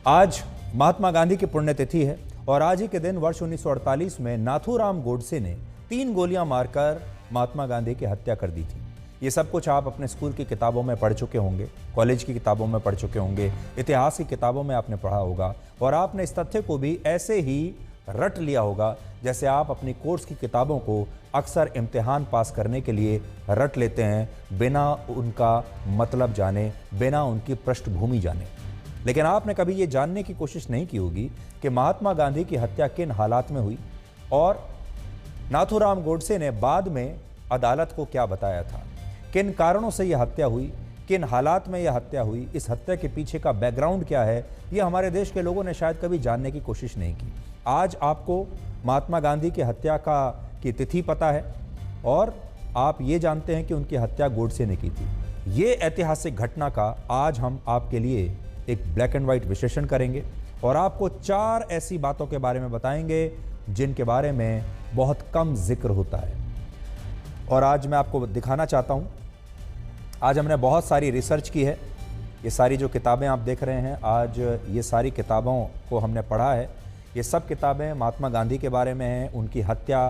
आज महात्मा गांधी की पुण्यतिथि है और आज ही के दिन वर्ष 1948 में नाथूराम गोडसे ने 3 गोलियां मारकर महात्मा गांधी की हत्या कर दी थी। ये सब कुछ आप अपने स्कूल की किताबों में पढ़ चुके होंगे, कॉलेज की किताबों में पढ़ चुके होंगे, इतिहास की किताबों में आपने पढ़ा होगा और आपने इस तथ्य को भी ऐसे ही रट लिया होगा जैसे आप अपनी कोर्स की किताबों को अक्सर इम्तिहान पास करने के लिए रट लेते हैं, बिना उनका मतलब जाने, बिना उनकी पृष्ठभूमि जाने। लेकिन आपने कभी ये जानने की कोशिश नहीं की होगी कि महात्मा गांधी की हत्या किन हालात में हुई और नाथूराम गोडसे ने बाद में अदालत को क्या बताया था, किन कारणों से यह हत्या हुई, किन हालात में यह हत्या हुई, इस हत्या के पीछे का बैकग्राउंड क्या है, ये हमारे देश के लोगों ने शायद कभी जानने की कोशिश नहीं की। आज आपको महात्मा गांधी की हत्या की तिथि पता है और आप ये जानते हैं कि उनकी हत्या गोडसे ने की थी। ये ऐतिहासिक घटना का आज हम आपके लिए एक ब्लैक एंड व्हाइट विश्लेषण करेंगे और आपको 4 ऐसी बातों के बारे में बताएंगे जिनके बारे में बहुत कम जिक्र होता है। और आज मैं आपको दिखाना चाहता हूँ, आज हमने बहुत सारी रिसर्च की है। ये सारी जो किताबें आप देख रहे हैं, आज ये सारी किताबों को हमने पढ़ा है। ये सब किताबें महात्मा गांधी के बारे में हैं, उनकी हत्या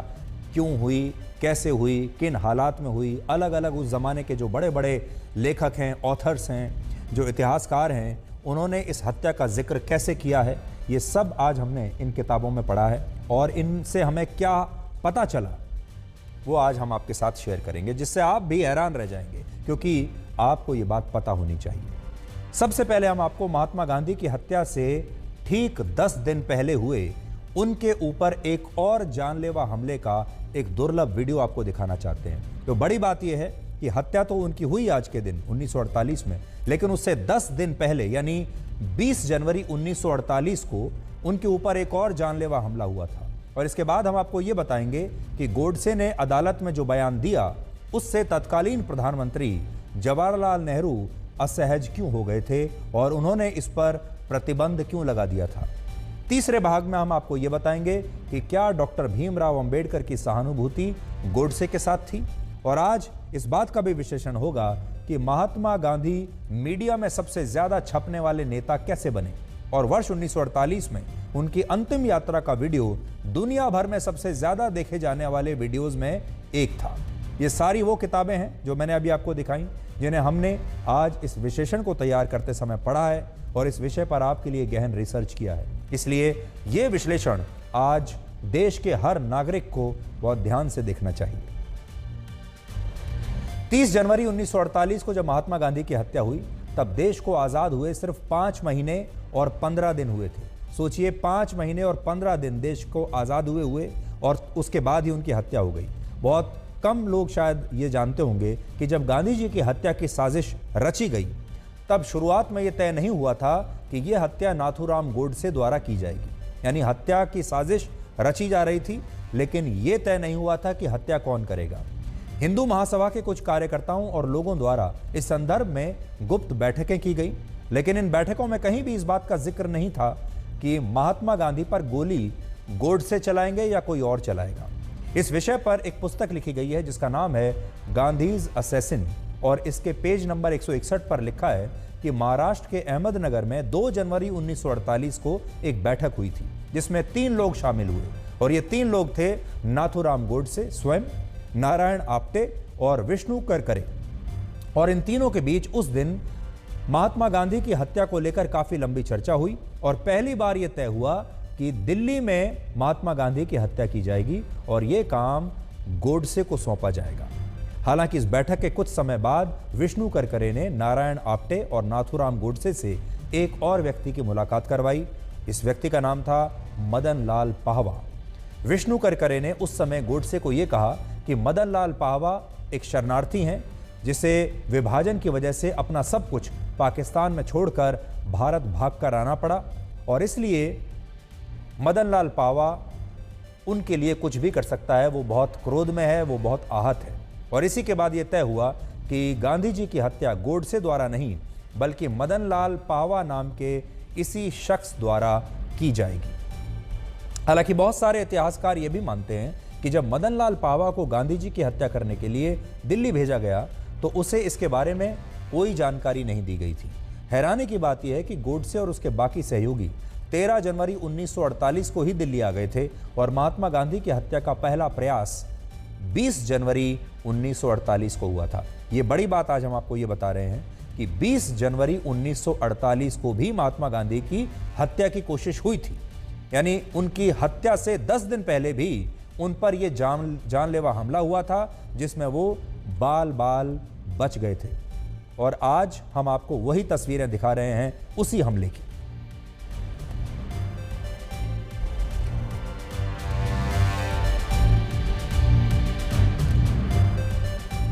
क्यों हुई, कैसे हुई, किन हालात में हुई, अलग अलग उस ज़माने के जो बड़े बड़े लेखक हैं, ऑथर्स हैं, जो इतिहासकार हैं, उन्होंने इस हत्या का जिक्र कैसे किया है, ये सब आज हमने इन किताबों में पढ़ा है और इनसे हमें क्या पता चला वो आज हम आपके साथ शेयर करेंगे, जिससे आप भी हैरान रह जाएंगे क्योंकि आपको ये बात पता होनी चाहिए। सबसे पहले हम आपको महात्मा गांधी की हत्या से ठीक 10 दिन पहले हुए उनके ऊपर एक और जानलेवा हमले का एक दुर्लभ वीडियो आपको दिखाना चाहते हैं। तो बड़ी बात यह है कि हत्या तो उनकी हुई आज के दिन 1948 में, लेकिन उससे 10 दिन पहले यानी 20 जनवरी 1948 को उनके ऊपर एक और जानलेवा हमला हुआ था। और इसके बाद हम आपको ये बताएंगे कि गोडसे ने अदालत में जो बयान दिया उससे तत्कालीन प्रधानमंत्री जवाहरलाल नेहरू असहज क्यों हो गए थे और उन्होंने इस पर प्रतिबंध क्यों लगा दिया था। तीसरे भाग में हम आपको ये बताएंगे कि क्या डॉक्टर भीमराव अंबेडकर की सहानुभूति गोडसे के साथ थी। और आज इस बात का भी विश्लेषण होगा कि महात्मा गांधी मीडिया में सबसे ज्यादा छपने वाले नेता कैसे बने और वर्ष 1948 में उनकी अंतिम यात्रा का वीडियो दुनिया भर में सबसे ज्यादा देखे जाने वाले वीडियोज में एक था। ये सारी वो किताबें हैं जो मैंने अभी आपको दिखाई, जिन्हें हमने आज इस विश्लेषण को तैयार करते समय पढ़ा है और इस विषय पर आपके लिए गहन रिसर्च किया है। इसलिए ये विश्लेषण आज देश के हर नागरिक को बहुत ध्यान से देखना चाहिए। 30 जनवरी 1948 को जब महात्मा गांधी की हत्या हुई तब देश को आजाद हुए सिर्फ 5 महीने और 15 दिन हुए थे। सोचिए, 5 महीने और 15 दिन देश को आजाद हुए और उसके बाद ही उनकी हत्या हो गई। बहुत कम लोग शायद ये जानते होंगे कि जब गांधी जी की हत्या की साजिश रची गई तब शुरुआत में यह तय नहीं हुआ था कि यह हत्या नाथूराम गोडसे द्वारा की जाएगी, यानी हत्या की साजिश रची जा रही थी, लेकिन यह तय नहीं हुआ था कि हत्या कौन करेगा। हिंदू महासभा के कुछ कार्यकर्ताओं और लोगों द्वारा इस संदर्भ में गुप्त बैठकें की गई, लेकिन इन बैठकों में कहीं भी इस बात का जिक्र नहीं था कि महात्मा गांधी पर गोली गोडसे चलाएंगे या कोई और चलाएगा। इस विषय पर एक पुस्तक लिखी गई है जिसका नाम है गांधीज असैसिन और इसके पेज नंबर 161 पर लिखा है कि महाराष्ट्र के अहमदनगर में 2 जनवरी 1948 को एक बैठक हुई थी जिसमें 3 लोग शामिल हुए और ये 3 लोग थे नाथूराम गोडसे स्वयं, नारायण आप्टे और विष्णु करकरे। और इन तीनों के बीच उस दिन महात्मा गांधी की हत्या को लेकर काफी लंबी चर्चा हुई और पहली बार यह तय हुआ कि दिल्ली में महात्मा गांधी की हत्या की जाएगी और यह काम गोडसे को सौंपा जाएगा। हालांकि इस बैठक के कुछ समय बाद विष्णु करकरे ने नारायण आप्टे और नाथूराम गोडसे से एक और व्यक्ति की मुलाकात करवाई। इस व्यक्ति का नाम था मदन लाल पाहवा। विष्णु करकरे ने उस समय गोडसे को यह कहा कि मदन लाल पाहवा एक शरणार्थी हैं जिसे विभाजन की वजह से अपना सब कुछ पाकिस्तान में छोड़कर भारत भागकर आना पड़ा और इसलिए मदन लाल पाहवा उनके लिए कुछ भी कर सकता है, वो बहुत क्रोध में है, वो बहुत आहत है। और इसी के बाद ये तय हुआ कि गांधी जी की हत्या गोडसे द्वारा नहीं बल्कि मदन लाल पाहवा नाम के इसी शख्स द्वारा की जाएगी। हालांकि बहुत सारे इतिहासकार ये भी मानते हैं कि जब मदन लाल पाहवा को गांधी जी की हत्या करने के लिए दिल्ली भेजा गया तो उसे इसके बारे में कोई जानकारी नहीं दी गई थी। हैरानी की बात यह है कि गोडसे और उसके बाकी सहयोगी 13 जनवरी 1948 को ही दिल्ली आ गए थे और महात्मा गांधी की हत्या का पहला प्रयास 20 जनवरी 1948 को हुआ था। ये बड़ी बात आज हम आपको ये बता रहे हैं कि 20 जनवरी 1948 को भी महात्मा गांधी की हत्या की कोशिश हुई थी। यानी उनकी हत्या से 10 दिन पहले भी उन पर यह जानलेवा हमला हुआ था, जिसमें वो बाल बाल बच गए थे। और आज हम आपको वही तस्वीरें दिखा रहे हैं उसी हमले की।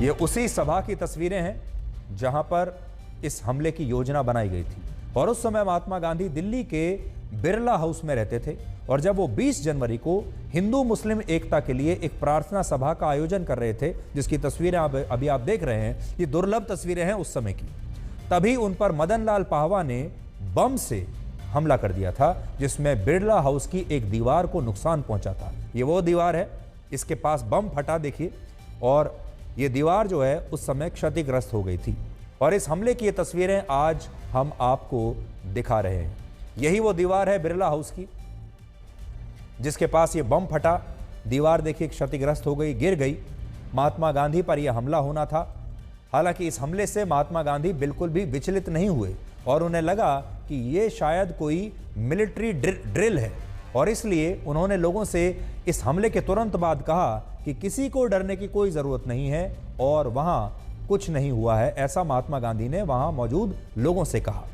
ये उसी सभा की तस्वीरें हैं जहां पर इस हमले की योजना बनाई गई थी। और उस समय महात्मा गांधी दिल्ली के बिरला हाउस में रहते थे और जब वो 20 जनवरी को हिंदू मुस्लिम एकता के लिए एक प्रार्थना सभा का आयोजन कर रहे थे, जिसकी तस्वीरें अभी आप देख रहे हैं, ये दुर्लभ तस्वीरें हैं उस समय की, तभी उन पर मदन लाल पाहवा ने बम से हमला कर दिया था, जिसमें बिरला हाउस की एक दीवार को नुकसान पहुंचा था। ये वो दीवार है, इसके पास बम फटा देखिए, और ये दीवार जो है उस समय क्षतिग्रस्त हो गई थी। और इस हमले की ये तस्वीरें आज हम आपको दिखा रहे हैं। यही वो दीवार है बिरला हाउस की, जिसके पास ये बम फटा। दीवार देखिए क्षतिग्रस्त हो गई, गिर गई। महात्मा गांधी पर यह हमला होना था। हालांकि इस हमले से महात्मा गांधी बिल्कुल भी विचलित नहीं हुए और उन्हें लगा कि ये शायद कोई मिलिट्री ड्रिल है, और इसलिए उन्होंने लोगों से इस हमले के तुरंत बाद कहा कि किसी को डरने की कोई ज़रूरत नहीं है और वहाँ कुछ नहीं हुआ है। ऐसा महात्मा गांधी ने वहाँ मौजूद लोगों से कहा।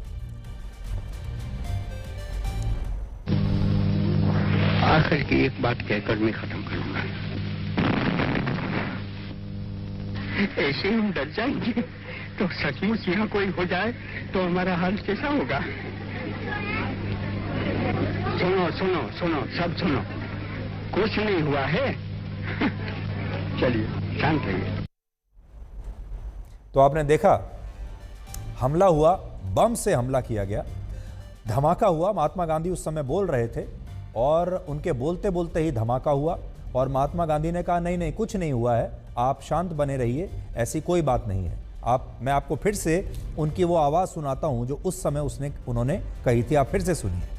आखिर की एक बात कहकर मैं खत्म करूंगा। ऐसे हम डर जाएंगे तो सचमुच यहाँ कोई हो जाए तो हमारा हाल कैसा होगा? सुनो सुनो सुनो, सब सुनो, कुछ नहीं हुआ है। चलिए शांत रहिए। तो आपने देखा, हमला हुआ, बम से हमला किया गया, धमाका हुआ। महात्मा गांधी उस समय बोल रहे थे और उनके बोलते बोलते ही धमाका हुआ और महात्मा गांधी ने कहा नहीं नहीं कुछ नहीं हुआ है, आप शांत बने रहिए, ऐसी कोई बात नहीं है। मैं आपको फिर से उनकी वो आवाज़ सुनाता हूं जो उस समय उन्होंने कही थी। आप फिर से सुनिए।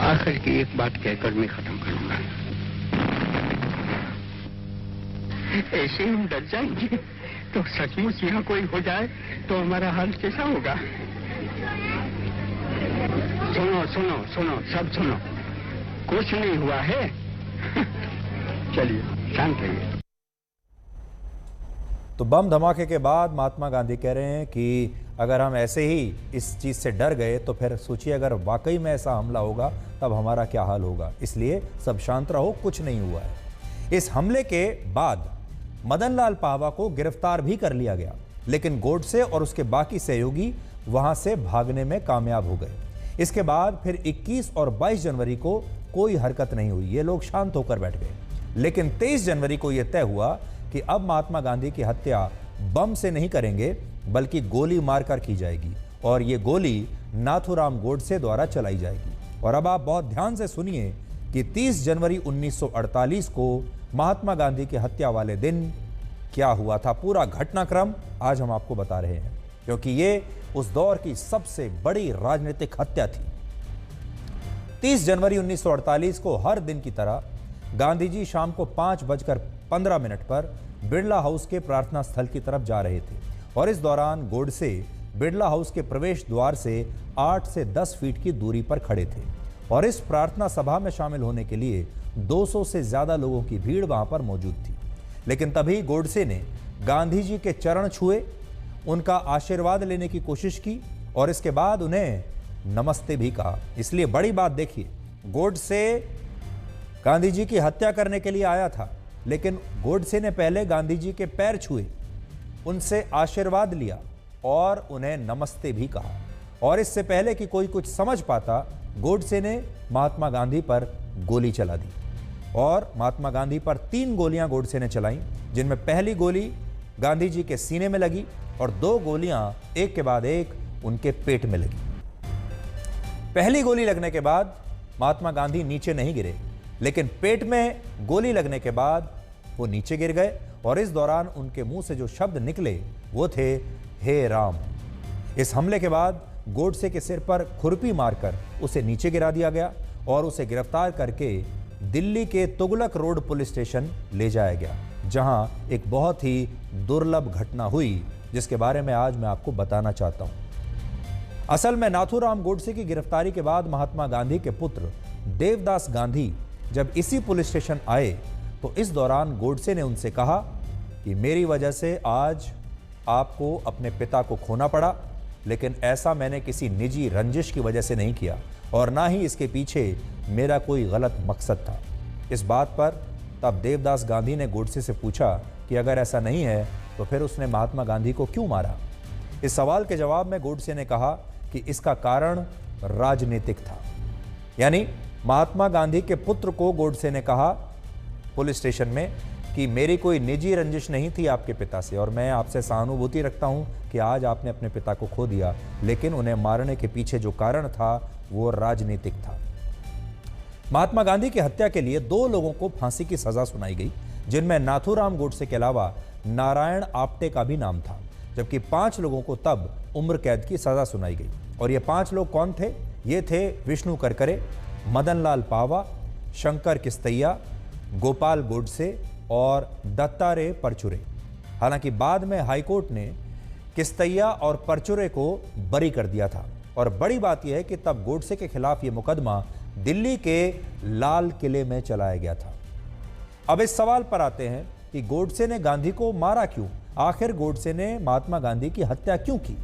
आखिर की एक बात कहकर मैं खत्म करूंगा। ऐसे हम डर जाएंगे तो सचमुच यहाँ कोई हो जाए तो हमारा हाल कैसा होगा? सुनो सुनो सुनो, सब सुनो, कुछ नहीं हुआ है। चलिए शांत रहिए। तो बम धमाके के बाद महात्मा गांधी कह रहे हैं कि अगर हम ऐसे ही इस चीज़ से डर गए तो फिर सोचिए अगर वाकई में ऐसा हमला होगा तब हमारा क्या हाल होगा। इसलिए सब शांत रहो, कुछ नहीं हुआ है। इस हमले के बाद मदन लाल पाहवा को गिरफ्तार भी कर लिया गया, लेकिन गोडसे और उसके बाकी सहयोगी वहां से भागने में कामयाब हो गए। इसके बाद फिर 21 और 22 जनवरी को कोई हरकत नहीं हुई, ये लोग शांत होकर बैठ गए। लेकिन 23 जनवरी को यह तय हुआ कि अब महात्मा गांधी की हत्या बम से नहीं करेंगे बल्कि गोली मारकर की जाएगी, और ये गोली नाथूराम गोडसे द्वारा चलाई जाएगी। और अब आप बहुत ध्यान से सुनिए कि 30 जनवरी 1948 को महात्मा गांधी की हत्या वाले दिन क्या हुआ था। पूरा घटनाक्रम आज हम आपको बता रहे हैं, क्योंकि ये उस दौर की सबसे बड़ी राजनीतिक हत्या थी। 30 जनवरी 1948 को हर दिन की तरह गांधी जी शाम को 5:15 पर बिरला हाउस के प्रार्थना स्थल की तरफ जा रहे थे, और इस दौरान गोडसे बिरला हाउस के प्रवेश द्वार से 8 से 10 फीट की दूरी पर खड़े थे, और इस प्रार्थना सभा में शामिल होने के लिए 200 से ज्यादा लोगों की भीड़ वहां पर मौजूद थी। लेकिन तभी गोडसे ने गांधी जी के चरण छुए, उनका आशीर्वाद लेने की कोशिश की और इसके बाद उन्हें नमस्ते भी कहा। इसलिए बड़ी बात देखिए, गोडसे गांधी जी की हत्या करने के लिए आया था, लेकिन गोडसे ने पहले गांधी जी के पैर छुए, उनसे आशीर्वाद लिया और उन्हें नमस्ते भी कहा। और इससे पहले कि कोई कुछ समझ पाता, गोडसे ने महात्मा गांधी पर गोली चला दी, और महात्मा गांधी पर 3 गोलियां गोडसे ने चलाई, जिनमें पहली गोली गांधी जी के सीने में लगी और 2 गोलियां एक के बाद एक उनके पेट में लगी। पहली गोली लगने के बाद महात्मा गांधी नीचे नहीं गिरे, लेकिन पेट में गोली लगने के बाद वो नीचे गिर गए और इस दौरान उनके मुंह से जो शब्द निकले वो थे, हे राम। इस हमले के बाद गोडसे के सिर पर खुरपी मारकर उसे नीचे गिरा दिया गया और उसे गिरफ्तार करके दिल्ली के तुगलक रोड पुलिस स्टेशन ले जाया गया, जहां एक बहुत ही दुर्लभ घटना हुई जिसके बारे में आज मैं आपको बताना चाहता हूं। असल में नाथूराम गोडसे की गिरफ्तारी के बाद महात्मा गांधी के पुत्र देवदास गांधी जब इसी पुलिस स्टेशन आए तो इस दौरान गोडसे ने उनसे कहा कि मेरी वजह से आज आपको अपने पिता को खोना पड़ा, लेकिन ऐसा मैंने किसी निजी रंजिश की वजह से नहीं किया और ना ही इसके पीछे मेरा कोई गलत मकसद था। इस बात पर तब देवदास गांधी ने गोडसे से पूछा कि अगर ऐसा नहीं है तो फिर उसने महात्मा गांधी को क्यों मारा। इस सवाल के जवाब में गोडसे ने कहा कि इसका कारण राजनीतिक था। यानी महात्मा गांधी के पुत्र को गोडसे ने कहा पुलिस स्टेशन में कि मेरी कोई निजी रंजिश नहीं थी आपके पिता से और मैं आपसे सहानुभूति रखता हूं कि आज आपने अपने पिता को खो दिया, लेकिन उन्हें मारने के पीछे जो कारण था वो राजनीतिक था। महात्मा गांधी की हत्या के लिए 2 लोगों को फांसी की सजा सुनाई गई, जिनमें नाथूराम गोडसे के अलावा नारायण आप्टे का भी नाम था, जबकि 5 लोगों को तब उम्र कैद की सजा सुनाई गई। और ये 5 लोग कौन थे? ये थे विष्णु करकरे, मदनलाल पावा, शंकर किस्तैया, गोपाल गोडसे और दत्तारे परचुरे। हालांकि बाद में हाईकोर्ट ने किस्तैया और परचुरे को बरी कर दिया था और बड़ी बात यह है कि तब गोडसे के खिलाफ ये मुकदमा दिल्ली के लाल किले में चलाया गया था। अब इस सवाल पर आते हैं कि गोडसे ने गांधी को मारा क्यों? आखिर गोडसे ने महात्मा गांधी की हत्या क्यों की?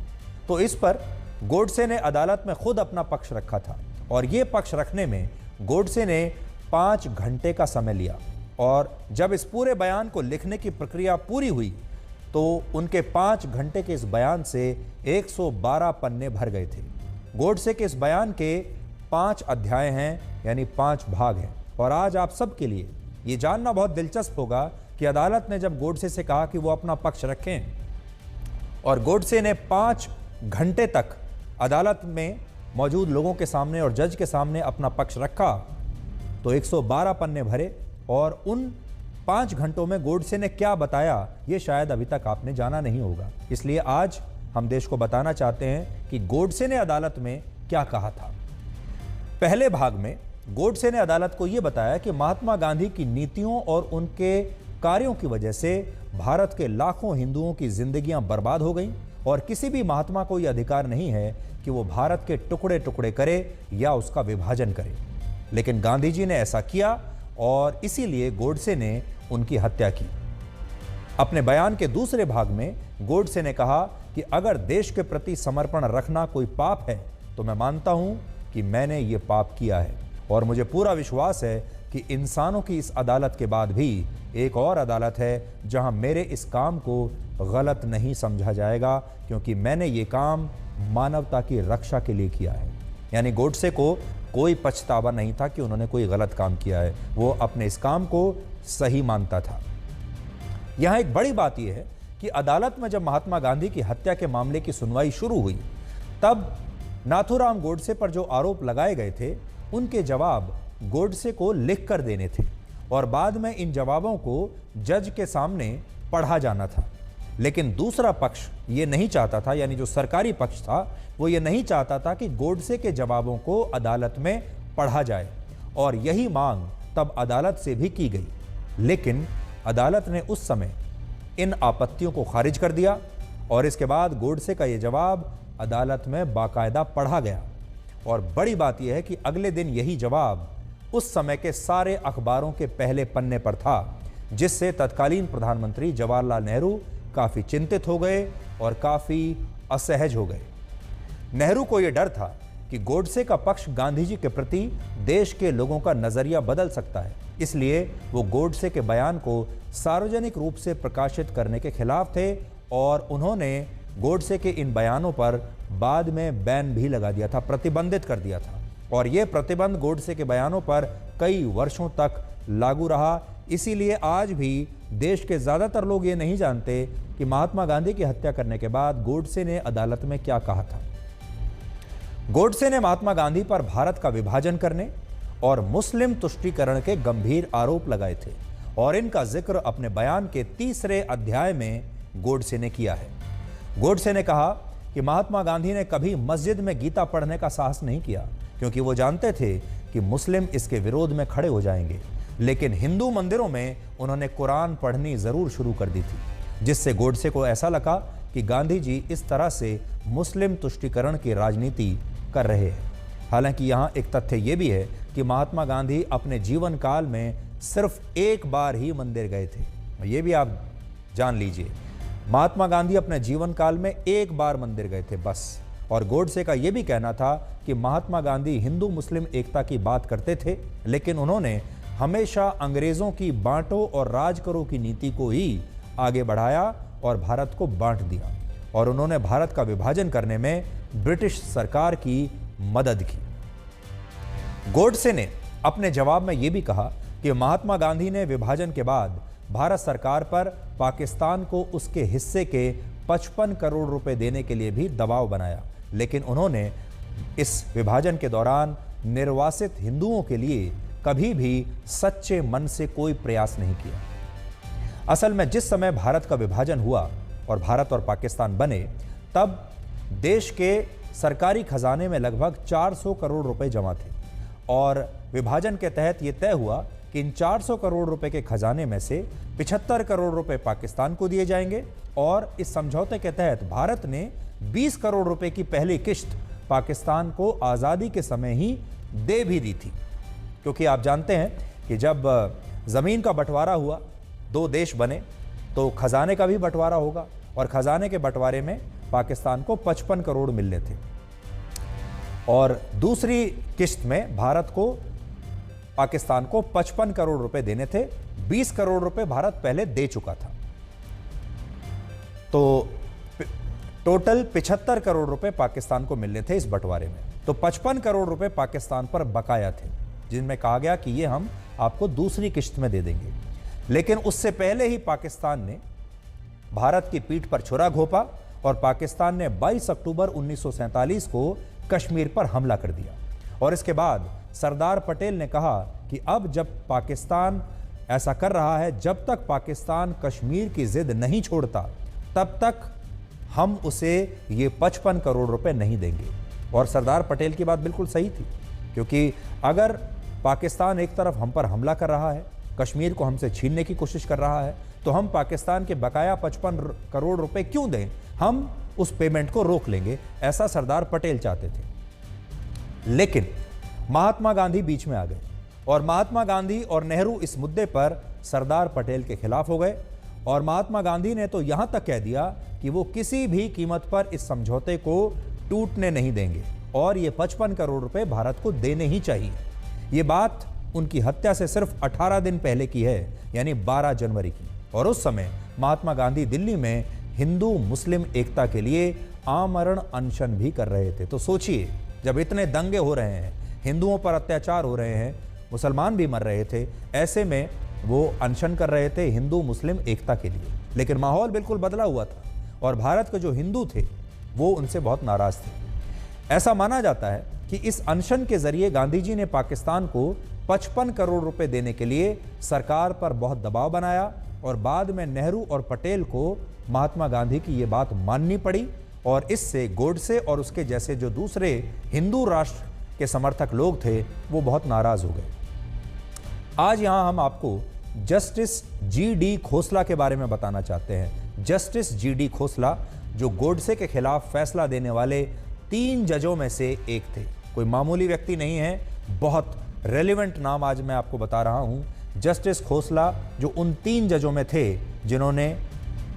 तो इस पर गोडसे ने अदालत में खुद अपना पक्ष रखा था और यह पक्ष रखने में गोडसे ने 5 घंटे का समय लिया और जब इस पूरे बयान को लिखने की प्रक्रिया पूरी हुई तो उनके 5 घंटे के इस बयान से 112 पन्ने भर गए थे। गोडसे के इस बयान के 5 अध्याय हैं, यानी 5 भाग हैं। और आज आप सबके लिए ये जानना बहुत दिलचस्प होगा कि अदालत ने जब गोडसे से कहा कि वो अपना पक्ष रखें और गोडसे ने 5 घंटे तक अदालत में मौजूद लोगों के सामने और जज के सामने अपना पक्ष रखा तो 112 पन्ने भरे और उन 5 घंटों में गोडसे ने क्या बताया ये शायद अभी तक आपने जाना नहीं होगा। इसलिए आज हम देश को बताना चाहते हैं कि गोडसे ने अदालत में क्या कहा था। पहले भाग में गोडसे ने अदालत को यह बताया कि महात्मा गांधी की नीतियों और उनके कार्यों की वजह से भारत के लाखों हिंदुओं की जिंदगियां बर्बाद हो गईं और किसी भी महात्मा को यह अधिकार नहीं है कि वो भारत के टुकड़े टुकड़े करे या उसका विभाजन करे, लेकिन गांधी जी ने ऐसा किया और इसीलिए गोडसे ने उनकी हत्या की। अपने बयान के दूसरे भाग में गोडसे ने कहा कि अगर देश के प्रति समर्पण रखना कोई पाप है तो मैं मानता हूं कि मैंने ये पाप किया है और मुझे पूरा विश्वास है कि इंसानों की इस अदालत के बाद भी एक और अदालत है जहां मेरे इस काम को गलत नहीं समझा जाएगा, क्योंकि मैंने ये काम मानवता की रक्षा के लिए किया है। यानी गोडसे को कोई पछतावा नहीं था कि उन्होंने कोई गलत काम किया है, वो अपने इस काम को सही मानता था। यहां एक बड़ी बात यह है कि अदालत में जब महात्मा गांधी की हत्या के मामले की सुनवाई शुरू हुई तब नाथूराम गोडसे पर जो आरोप लगाए गए थे उनके जवाब गोडसे को लिख कर देने थे और बाद में इन जवाबों को जज के सामने पढ़ा जाना था। लेकिन दूसरा पक्ष ये नहीं चाहता था, यानी जो सरकारी पक्ष था वो ये नहीं चाहता था कि गोडसे के जवाबों को अदालत में पढ़ा जाए और यही मांग तब अदालत से भी की गई। लेकिन अदालत ने उस समय इन आपत्तियों को खारिज कर दिया और इसके बाद गोडसे का ये जवाब अदालत में बाकायदा पढ़ा गया। और बड़ी बात यह है कि अगले दिन यही जवाब उस समय के सारे अखबारों के पहले पन्ने पर था, जिससे तत्कालीन प्रधानमंत्री जवाहरलाल नेहरू काफ़ी चिंतित हो गए और काफ़ी असहज हो गए। नेहरू को यह डर था कि गोडसे का पक्ष गांधी जी के प्रति देश के लोगों का नज़रिया बदल सकता है, इसलिए वो गोडसे के बयान को सार्वजनिक रूप से प्रकाशित करने के खिलाफ थे और उन्होंने गोडसे के इन बयानों पर बाद में बैन भी लगा दिया था, प्रतिबंधित कर दिया था। और यह प्रतिबंध गोडसे के बयानों पर कई वर्षों तक लागू रहा। इसीलिए आज भी देश के ज़्यादातर लोग ये नहीं जानते कि महात्मा गांधी की हत्या करने के बाद गोडसे ने अदालत में क्या कहा था। गोडसे ने महात्मा गांधी पर भारत का विभाजन करने और मुस्लिम तुष्टीकरण के गंभीर आरोप लगाए थे और इनका जिक्र अपने बयान के 3रे अध्याय में गोडसे ने किया है। गोडसे ने कहा कि महात्मा गांधी ने कभी मस्जिद में गीता पढ़ने का साहस नहीं किया, क्योंकि वो जानते थे कि मुस्लिम इसके विरोध में खड़े हो जाएंगे। लेकिन हिंदू मंदिरों में उन्होंने कुरान पढ़नी जरूर शुरू कर दी थी, जिससे गोडसे को ऐसा लगा कि गांधी जी इस तरह से मुस्लिम तुष्टीकरण की राजनीति कर रहे हैं। हालांकि यहाँ एक तथ्य ये भी है कि महात्मा गांधी अपने जीवन काल में सिर्फ एक बार ही मंदिर गए थे। ये भी आप जान लीजिए, महात्मा गांधी अपने जीवन काल में एक बार मंदिर गए थे बस। और गोडसे का यह भी कहना था कि महात्मा गांधी हिंदू मुस्लिम एकता की बात करते थे, लेकिन उन्होंने हमेशा अंग्रेजों की बांटो और राज करो की नीति को ही आगे बढ़ाया और भारत को बांट दिया। और उन्होंने भारत का विभाजन करने में ब्रिटिश सरकार की मदद की। गोडसे ने अपने जवाब में यह भी कहा कि महात्मा गांधी ने विभाजन के बाद भारत सरकार पर पाकिस्तान को उसके हिस्से के 55 करोड़ रुपए देने के लिए भी दबाव बनाया, लेकिन उन्होंने इस विभाजन के दौरान निर्वासित हिंदुओं के लिए कभी भी सच्चे मन से कोई प्रयास नहीं किया। असल में जिस समय भारत का विभाजन हुआ और भारत और पाकिस्तान बने, तब देश के सरकारी खजाने में लगभग 400 करोड़ रुपए जमा थे और विभाजन के तहत यह तय हुआ कि इन 400 करोड़ रुपए के खजाने में से 75 करोड़ रुपए पाकिस्तान को दिए जाएंगे। और इस समझौते के तहत भारत ने 20 करोड़ रुपए की पहली किश्त पाकिस्तान को आज़ादी के समय ही दे भी दी थी, क्योंकि आप जानते हैं कि जब ज़मीन का बंटवारा हुआ, 2 देश बने, तो खजाने का भी बंटवारा होगा और खजाने के बंटवारे में पाकिस्तान को 55 करोड़ मिलने थे और दूसरी किश्त में भारत को पाकिस्तान को 55 करोड़ रुपए देने थे। 20 करोड़ रुपए भारत पहले दे चुका था, तो टोटल 75 करोड़ रुपए पाकिस्तान को मिलने थे इस बंटवारे में। तो 55 करोड़ रुपए पाकिस्तान पर बकाया थे, जिनमें कहा गया कि ये हम आपको दूसरी किश्त में दे देंगे। लेकिन उससे पहले ही पाकिस्तान ने भारत की पीठ पर छुरा घोंपा और पाकिस्तान ने 22 अक्टूबर 1947 को कश्मीर पर हमला कर दिया। और इसके बाद सरदार पटेल ने कहा कि अब जब पाकिस्तान ऐसा कर रहा है, जब तक पाकिस्तान कश्मीर की जिद नहीं छोड़ता, तब तक हम उसे ये 55 करोड़ रुपए नहीं देंगे। और सरदार पटेल की बात बिल्कुल सही थी, क्योंकि अगर पाकिस्तान एक तरफ हम पर हमला कर रहा है, कश्मीर को हमसे छीनने की कोशिश कर रहा है, तो हम पाकिस्तान के बकाया 55 करोड़ रुपए क्यों दें, हम उस पेमेंट को रोक लेंगे। ऐसा सरदार पटेल चाहते थे। लेकिन महात्मा गांधी बीच में आ गए और महात्मा गांधी और नेहरू इस मुद्दे पर सरदार पटेल के खिलाफ हो गए। और महात्मा गांधी ने तो यहां तक कह दिया कि वो किसी भी कीमत पर इस समझौते को टूटने नहीं देंगे और ये 55 करोड़ रुपए भारत को देने ही चाहिए। ये बात उनकी हत्या से सिर्फ 18 दिन पहले की है, यानी 12 जनवरी की। और उस समय महात्मा गांधी दिल्ली में हिंदू मुस्लिम एकता के लिए आमरण अनशन भी कर रहे थे। तो सोचिए, जब इतने दंगे हो रहे हैं, हिंदुओं पर अत्याचार हो रहे हैं, मुसलमान भी मर रहे थे, ऐसे में वो अनशन कर रहे थे हिंदू मुस्लिम एकता के लिए। लेकिन माहौल बिल्कुल बदला हुआ था और भारत के जो हिंदू थे वो उनसे बहुत नाराज थे। ऐसा माना जाता है कि इस अनशन के जरिए गांधी जी ने पाकिस्तान को 55 करोड़ रुपए देने के लिए सरकार पर बहुत दबाव बनाया और बाद में नेहरू और पटेल को महात्मा गांधी की ये बात माननी पड़ी और इससे गोडसे और उसके जैसे जो दूसरे हिंदू राष्ट्र के समर्थक लोग थे वो बहुत नाराज हो गए। आज यहां हम आपको जस्टिस जी.डी. खोसला के बारे में बताना चाहते हैं। Justice GD. खोसला जो गोडसे के खिलाफ फैसला देने वाले 3 जजों में से एक थे। कोई मामूली व्यक्ति नहीं है, बहुत रेलेवेंट नाम आज मैं आपको बता रहा हूं। जस्टिस खोसला जो उन 3 जजों में थे जिन्होंने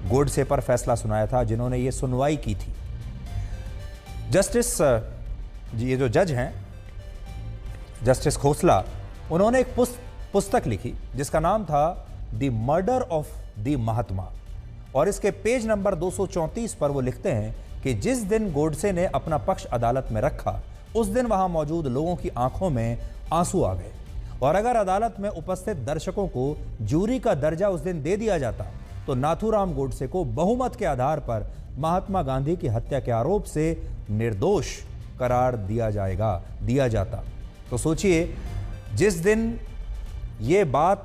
गोडसे पर फैसला सुनाया था, जिन्होंने ये सुनवाई की थी। जस्टिस ये जो जज हैं जस्टिस खोसला, उन्होंने एक पुस्तक लिखी जिसका नाम था द मर्डर ऑफ द महात्मा। और इसके पेज नंबर 234 पर वो लिखते हैं कि जिस दिन गोडसे ने अपना पक्ष अदालत में रखा, उस दिन वहां मौजूद लोगों की आंखों में आंसू आ गए और अगर अदालत में उपस्थित दर्शकों को जूरी का दर्जा उस दिन दे दिया जाता तो नाथूराम गोडसे को बहुमत के आधार पर महात्मा गांधी की हत्या के आरोप से निर्दोष करार दिया जाता। तो सोचिए, जिस दिन ये बात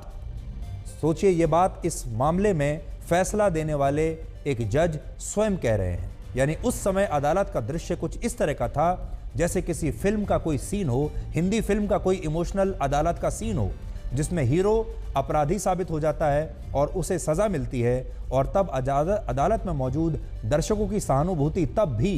सोचिए, ये बात इस मामले में फैसला देने वाले एक जज स्वयं कह रहे हैं। यानी उस समय अदालत का दृश्य कुछ इस तरह का था जैसे किसी फिल्म का कोई सीन हो, हिंदी फिल्म का कोई इमोशनल अदालत का सीन हो, जिसमें हीरो अपराधी साबित हो जाता है और उसे सजा मिलती है, और तब अदालत में मौजूद दर्शकों की सहानुभूति तब भी